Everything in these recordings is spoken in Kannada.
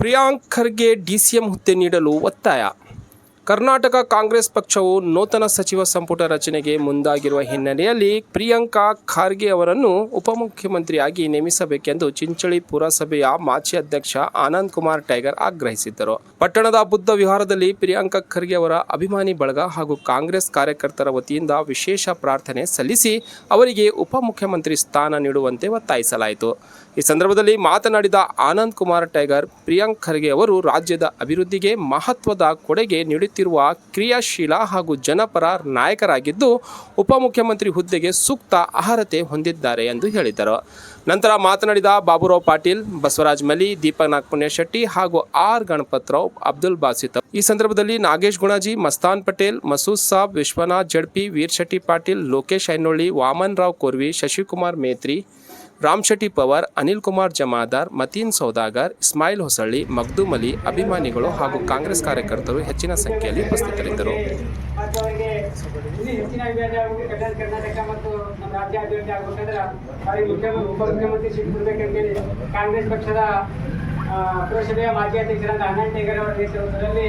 ಪ್ರಿಯಾಂಕ್ ಖರ್ಗೆ ಡಿಸಿಎಂ ಹುದ್ದೆ ನೀಡಲು ಒತ್ತಾಯ. ಕರ್ನಾಟಕ ಕಾಂಗ್ರೆಸ್ ಪಕ್ಷವು ನೂತನ ಸಚಿವ ಸಂಪುಟ ರಚನೆಗೆ ಮುಂದಾಗಿರುವ ಹಿನ್ನೆಲೆಯಲ್ಲಿ ಪ್ರಿಯಾಂಕಾ ಖರ್ಗೆ ಅವರನ್ನು ಉಪಮುಖ್ಯಮಂತ್ರಿಯಾಗಿ ನೇಮಿಸಬೇಕೆಂದು ಚಿಂಚೋಳಿ ಪುರಸಭೆಯ ಮಾಜಿ ಅಧ್ಯಕ್ಷ ಆನಂದ್ ಕುಮಾರ್ ಟೈಗರ್ ಆಗ್ರಹಿಸಿದ್ದರು. ಪಟ್ಟಣದ ಬುದ್ಧ ವಿಹಾರದಲ್ಲಿ ಪ್ರಿಯಾಂಕಾ ಖರ್ಗೆ ಅವರ ಅಭಿಮಾನಿ ಬಳಗ ಹಾಗೂ ಕಾಂಗ್ರೆಸ್ ಕಾರ್ಯಕರ್ತರ ವತಿಯಿಂದ ವಿಶೇಷ ಪ್ರಾರ್ಥನೆ ಸಲ್ಲಿಸಿ ಅವರಿಗೆ ಉಪಮುಖ್ಯಮಂತ್ರಿ ಸ್ಥಾನ ನೀಡುವಂತೆ ಒತ್ತಾಯಿಸಲಾಯಿತು. ಈ ಸಂದರ್ಭದಲ್ಲಿ ಮಾತನಾಡಿದ ಆನಂದ್ ಕುಮಾರ್ ಟೈಗರ್, ಪ್ರಿಯಾಂಕ್ ಖರ್ಗೆ ಅವರು ರಾಜ್ಯದ ಅಭಿವೃದ್ಧಿಗೆ ಮಹತ್ವದ ಕೊಡುಗೆ ನೀಡುತ್ತಿರುವ ಕ್ರಿಯಾಶೀಲ ಹಾಗೂ ಜನಪರ ನಾಯಕರಾಗಿದ್ದು ಉಪಮುಖ್ಯಮಂತ್ರಿ ಹುದ್ದೆಗೆ ಸೂಕ್ತ ಅರ್ಹತೆ ಹೊಂದಿದ್ದಾರೆ ಎಂದು ಹೇಳಿದರು. ನಂತರ ಮಾತನಾಡಿದ ಬಾಬುರಾವ್ ಪಾಟೀಲ್, ಬಸವರಾಜ್ ಮಲಿ, ದೀಪನಾಥ್ ಪುಣ್ಯಶೆಟ್ಟಿ ಹಾಗೂ ಆರ್ ಗಣಪತರಾವ್, ಅಬ್ದುಲ್ ಬಾಸಿತ್. ಈ ಸಂದರ್ಭದಲ್ಲಿ ನಾಗೇಶ್ ಗುಣಾಜಿ, ಮಸ್ತಾನ್ ಪಟೇಲ್, ಮಸೂದ್ ಸಾಬ್, ವಿಶ್ವನಾಥ್ ಜಡ್ಪಿ, ವೀರ್ ಶೆಟ್ಟಿ ಪಾಟೀಲ್, ಲೋಕೇಶ್ ಐನೊಳ್ಳಿ, ವಾಮನ್ ರಾವ್ ಕೋರ್ವಿ, ಶಶಿಕುಮಾರ್ ಮೇತ್ರಿ, ರಾಮ್ ಶೆಟ್ಟಿ ಪವಾರ್, ಅನಿಲ್ ಕುಮಾರ್ ಜಮಾದಾರ್, ಮತೀನ್ ಸೌದಾಗರ್, ಇಸ್ಮಾಯಿಲ್ ಹೊಸಳ್ಳಿ, ಮಗ್ದೂಮ್ ಅಲಿ, ಅಭಿಮಾನಿಗಳು ಹಾಗೂ ಕಾಂಗ್ರೆಸ್ ಕಾರ್ಯಕರ್ತರು ಹೆಚ್ಚಿನ ಸಂಖ್ಯೆಯಲ್ಲಿ ಉಪಸ್ಥಿತರಿದ್ದರು. ಕಾಂಗ್ರೆಸ್ ಪಕ್ಷದ ಪುರಸಭೆಯ ಮಾಜಿ ಅಧ್ಯಕ್ಷರಾದ ಆನಂದ್ ಟೈಗರ್ ಅವರ ನೇತೃತ್ವದಲ್ಲಿ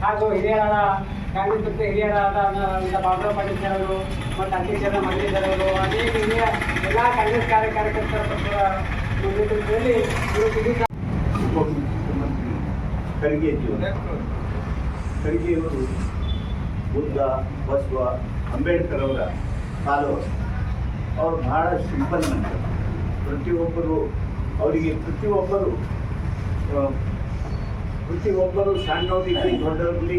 ಹಾಗೂ ಹಿರಿಯರಾದ ಕಾಂಗ್ರೆಸ್ ಪಕ್ಷದ ಹಿರಿಯರಾದ ಬಾಬುರಾವ್ ಪಾಟೀಲ್ ಅವರು ಮತ್ತು ಅಧ್ಯಕ್ಷರಾದ ಮಹೇಂದ್ರ ಅವರು ಅನೇಕ ಹಿರಿಯ ಎಲ್ಲ ಕಾಂಗ್ರೆಸ್ ಕಾರ್ಯಕರ್ತರ ಪಕ್ಷದ ನೇತೃತ್ವದಲ್ಲಿ ಖರ್ಗೆಯವರು ಬುದ್ಧ, ಬಸವ, ಅಂಬೇಡ್ಕರ್ ಅವರ ಫಾಲೋವರ್. ಅವರು ಬಹಳ ಸಿಂಪಲ್ ಮನುಷ್ಯರು. ಪ್ರತಿಯೊಬ್ಬರು ಸಣ್ಣವರಿಗೆ ದೊಡ್ಡವರಲ್ಲಿ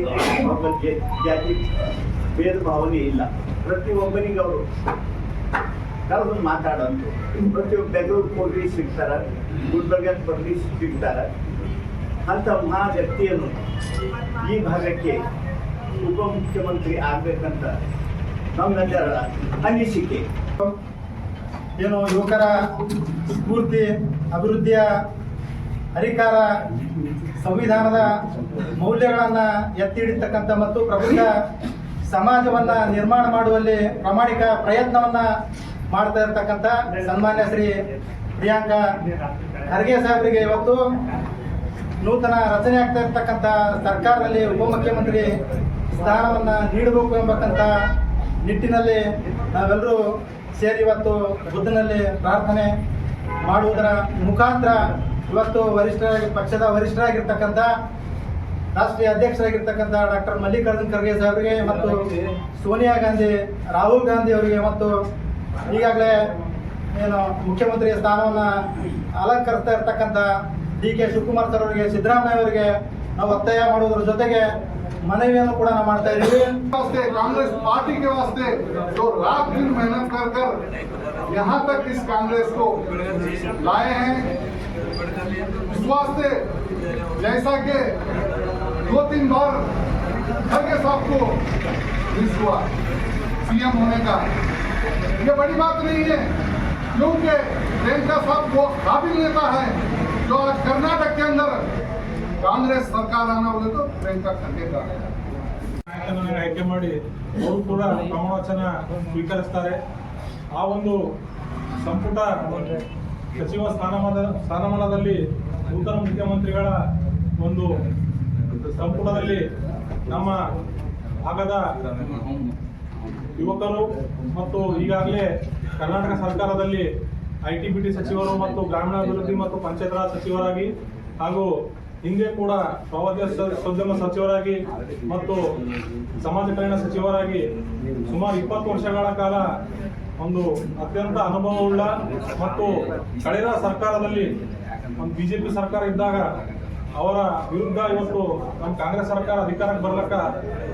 ಒಬ್ಬ ಜಾತಿ ಭೇದ ಭಾವನೆ ಇಲ್ಲ. ಪ್ರತಿಯೊಬ್ಬರಿಗೆ ಅವರು ಕರೆದು ಮಾತಾಡೋದು. ಪ್ರತಿಯೊಬ್ಬ ಬೆಂಗಳೂರು ಪೊಲೀಸ್ ಸಿಗ್ತಾರೆ, ಗುಲ್ಬರ್ಗ ಪೊಲೀಸ್ ಸಿಗ್ತಾರೆ. ಅಂಥ ಮಹಾ ವ್ಯಕ್ತಿಯನ್ನು ಈ ಭಾಗಕ್ಕೆ ಉಪಮುಖ್ಯಮಂತ್ರಿ ಆಗಬೇಕಂತ ನಮ್ಮೆಲ್ಲರ ಅನಿಸಿಕೆ. ಏನು ಯುವಕರ ಸ್ಫೂರ್ತಿ, ಅಭಿವೃದ್ಧಿಯ ಹರಿಕಾರ, ಸಂವಿಧಾನದ ಮೌಲ್ಯಗಳನ್ನು ಎತ್ತಿ ಹಿಡಿತಕ್ಕಂಥ ಮತ್ತು ಪ್ರಬುದ್ಧ ಸಮಾಜವನ್ನು ನಿರ್ಮಾಣ ಮಾಡುವಲ್ಲಿ ಪ್ರಾಮಾಣಿಕ ಪ್ರಯತ್ನವನ್ನು ಮಾಡ್ತಾ ಇರತಕ್ಕಂಥ ಸನ್ಮಾನ್ಯ ಶ್ರೀ ಪ್ರಿಯಾಂಕಾ ಖರ್ಗೆ ಸಾಹೇಬರಿಗೆ ಇವತ್ತು ನೂತನ ರಚನೆ ಆಗ್ತಾ ಇರ್ತಕ್ಕಂಥ ಸರ್ಕಾರದಲ್ಲಿ ಉಪಮುಖ್ಯಮಂತ್ರಿ ಸ್ಥಾನವನ್ನು ನೀಡಬೇಕು ಎಂಬಕ್ಕಂಥ ನಿಟ್ಟಿನಲ್ಲಿ ನಾವೆಲ್ಲರೂ ಸೇರಿ ಇವತ್ತು ಬುದ್ಧನಲ್ಲಿ ಪ್ರಾರ್ಥನೆ ಮಾಡುವುದರ ಮುಖಾಂತರ ಇವತ್ತು ಪಕ್ಷದ ವರಿಷ್ಠರಾಗಿರ್ತಕ್ಕಂಥ ರಾಷ್ಟ್ರೀಯ ಅಧ್ಯಕ್ಷರಾಗಿರ್ತಕ್ಕಂಥ ಡಾಕ್ಟರ್ ಮಲ್ಲಿಕಾರ್ಜುನ್ ಖರ್ಗೆ ಸಾಹೇಬರಿಗೆ ಮತ್ತು ಸೋನಿಯಾ ಗಾಂಧಿ, ರಾಹುಲ್ ಗಾಂಧಿ ಅವರಿಗೆ ಮತ್ತು ಈಗಾಗಲೇ ಏನು ಮುಖ್ಯಮಂತ್ರಿಯ ಸ್ಥಾನವನ್ನು ಅಲಂಕರಿಸ್ತಾ ಇರ್ತಕ್ಕಂಥ ಡಿ ಕೆ ಶಿವಕುಮಾರ್ ಸರ್ ಅವರಿಗೆ, ಸಿದ್ದರಾಮಯ್ಯ ಅವರಿಗೆ ನಾವು ಒತ್ತಾಯ ಮಾಡುವುದರ ಜೊತೆಗೆ ಮನವಿಯನ್ನು ಕೂಡ ನಾವು ಮಾಡ್ತಾ इधीवी. कांग्रेस पार्टी के वास्ते जो रात दिन मेहनत कर कर यहाँ तक इस कांग्रेस को लाए हैं, इस वास्ते जैसा कि 2-3 बार खरगे साहब को मिस हुआ सीएम होने का, ये बड़ी बात नहीं है, क्योंकि प्रियंका साहब वो काबिल नेता है जो आज कर्नाटक के अंदर ಕಾಂಗ್ರೆಸ್ ಸರ್ಕಾರ ಅನ್ನೋದು ಪ್ರಿಯಾಂಕಾ ಖರ್ಗೆ ನಾಯಕನನ್ನು ಆಯ್ಕೆ ಮಾಡಿ ಅವರು ಕೂಡ ಪ್ರಮಾಣವಚನ ಸ್ವೀಕರಿಸ್ತಾರೆ. ಆ ಒಂದು ಸಂಪುಟ ಸಚಿವ ಸ್ಥಾನಮಾನದಲ್ಲಿ ನೂತನ ಮುಖ್ಯಮಂತ್ರಿಗಳ ಒಂದು ಸಂಪುಟದಲ್ಲಿ ನಮ್ಮ ಭಾಗದ ಯುವಕರು ಮತ್ತು ಈಗಾಗಲೇ ಕರ್ನಾಟಕ ಸರ್ಕಾರದಲ್ಲಿ ITBT ಸಚಿವರು ಮತ್ತು ಗ್ರಾಮೀಣಾಭಿವೃದ್ಧಿ ಮತ್ತು ಪಂಚಾಯತ್ ರಾಜ್ ಸಚಿವರಾಗಿ ಹಾಗೂ ಹಿಂದೆ ಕೂಡ ಪ್ರವಾಸೋದ್ಯಮ ಸಚಿವರಾಗಿ ಮತ್ತು ಸಮಾಜ ಕಲ್ಯಾಣ ಸಚಿವರಾಗಿ ಸುಮಾರು 20 ವರ್ಷಗಳ ಕಾಲ ಒಂದು ಅತ್ಯಂತ ಅನುಭವವುಳ್ಳ ಮತ್ತು ಕಳೆದ ಸರ್ಕಾರದಲ್ಲಿ ಒಂದು BJP ಸರ್ಕಾರ ಇದ್ದಾಗ ಅವರ ವಿರುದ್ಧ ಇವತ್ತು ನಮ್ಮ ಕಾಂಗ್ರೆಸ್ ಸರ್ಕಾರ ಅಧಿಕಾರಕ್ಕೆ ಬರ್ಲಕ್ಕ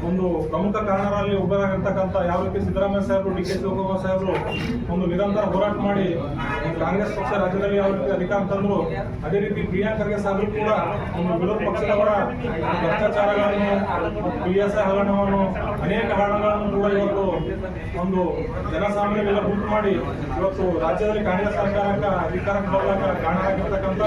ಒಂದು ಪ್ರಮುಖ ಕಾರಣರಲ್ಲಿ ಒಬ್ಬರಾಗಿರ್ತಕ್ಕಂಥ ಯಾವ ರೀತಿ ಸಿದ್ದರಾಮಯ್ಯ ಸಾಹೇಬರು, ಡಿ ಕೆ ಶಿವಕುಮಾರ್ ಸಾಹೇಬರು ಒಂದು ನಿರಂತರ ಹೋರಾಟ ಮಾಡಿ ಕಾಂಗ್ರೆಸ್ ಪಕ್ಷ ರಾಜ್ಯದಲ್ಲಿ ಯಾವ ರೀತಿ ಅಧಿಕಾರ ತಂದ್ರು, ಅದೇ ರೀತಿ ಪ್ರಿಯಾಂಕಾ ಖರ್ಗೆ ಸಾಹೇಬರು ಕೂಡ ಒಂದು ವಿರೋಧ ಪಕ್ಷದವರ ಭ್ರಷ್ಟಾಚಾರಗಳನ್ನು, PSI ಹಗರಣವನ್ನು, ಅನೇಕ ಹಗರಣಗಳನ್ನು ಕೂಡ ಇವತ್ತು ಒಂದು ಜನಸಾಮಾನ್ಯರೆಲ್ಲ ಗುರುತು ಮಾಡಿ ಇವತ್ತು ರಾಜ್ಯದಲ್ಲಿ ಕಾಂಗ್ರೆಸ್ ಸರ್ಕಾರಕ್ಕೆ ಅಧಿಕಾರಕ್ಕೆ ಬರ್ಲಕ್ಕ ಕಾರಣ ಆಗಿರ್ತಕ್ಕಂಥ